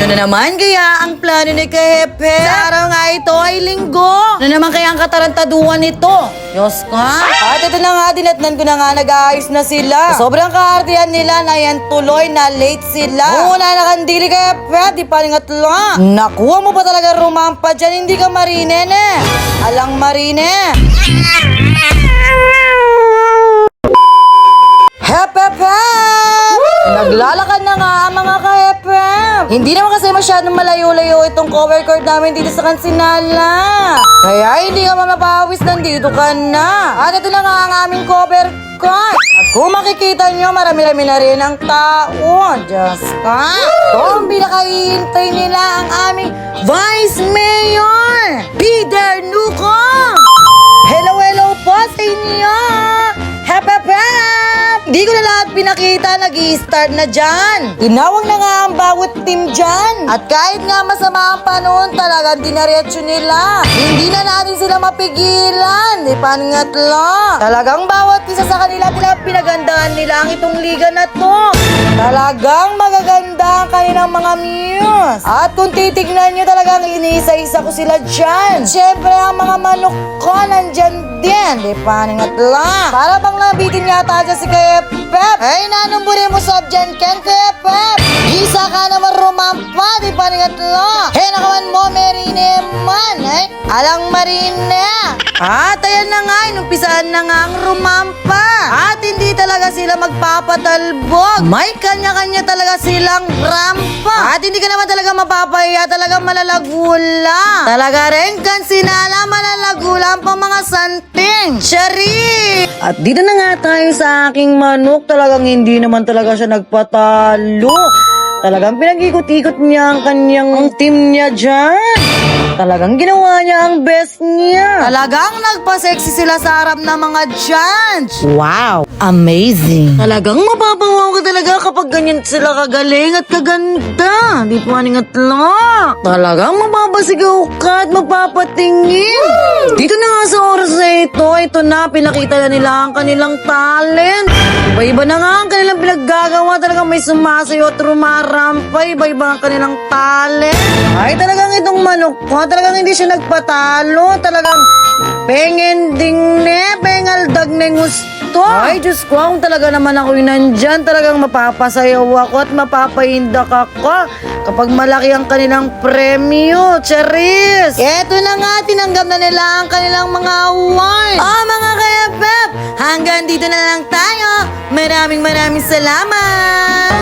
na naman kaya ang plano ni Kahepe? Sa araw nga ito ay linggo. Ano naman kaya ang katarantaduhan nito? Diyos ka. At ito na nga, dinatnan ko na nga, nag-aayos na sila. Sobrang kaartihan nila na yan tuloy na late sila. Muna nakandili Kahepe, di pa ringatla. Nakuha mo pa talaga rumampa dyan, hindi ka marine eh. Alang marine. Hepepe! Naglalakad na nga ang mga ka-FM. Hindi naman kasi masyadong malayo-layo itong cover court namin dito sa Kansinala. Kaya hindi ka mapapawis, nandito ka na. At ito na nga ang aming cover court. At kung makikita nyo, marami-rami na rin ang tao. Diyos ka. Ito ang pinakahihintay nila ang aming Vice Mayor, Peter Nucong. Hello po sa inyo. Hepepe! Di ko na lahat pinakita, nag-i-start na dyan. Tinawag na nga ang bawat team dyan. At kahit nga masama ang panahon, talagang dinaretso nila. Hindi na natin sila mapigilan. Di paningatla. Talagang bawat isa sa kanila pinagandaan nila ang itong liga na to. Talagang magaganda ang kanilang mga muse. At kung titignan nyo, talagang iniisa-isa ko sila dyan. Siyempre, ang mga manok ko nandyan din. Di paningatla. Para bang nabitin yata dyan si Pep. Ay, nanumburi mo sa dyan, Ken Pep. Isa ka naman rumampa, di paningatla. Hey, nakaman mo, Marine man. Ay, alang Marine. At ayan na nga, inumpisaan na nga ang rumampa. At hindi talaga sila magpapatalbog. May kanya-kanya talaga silang rampa. At hindi ka naman talaga mapapaya, talagang malalagula. Talaga rin Kansinala, malalagula pa mga santing. Shari! At dito na nga tayo sa aking manok. Talagang hindi naman talaga siya nagpatalo. Talagang pinag-ikot-ikot niya ang kanyang team niya dyan. Talagang ginawa niya ang best niya. Talagang nagpa-sexy sila sa harap ng mga judge. Wow! Amazing! Talagang mapapawaw ka talaga kapag ganyan sila kagaling at kaganda. Di po maningatla. Talagang mapapasigaw ka at mapapatingin. Dito na nga sa oras na ito na, pinakita na nila ang kanilang talent. Iba-iba na nga ang kanilang pinaggagawa. Talagang may sumasayo at rumarampa. Iba-iba ang kanilang talent. Ay, talagang itong manok ko, talagang hindi siya nagpatalo. Talagang pengending pengaldag gusto. Ay, Diyos ko, kung talaga naman ako'y nandyan, talagang mapapasayaw ako at mapapahindak ako kapag malaki ang kanilang premyo. Charis! Eto na nga, tinanggap na nila ang kanilang mga award. Mga ka-Pep, hanggang dito na lang tayo. Maraming salamat!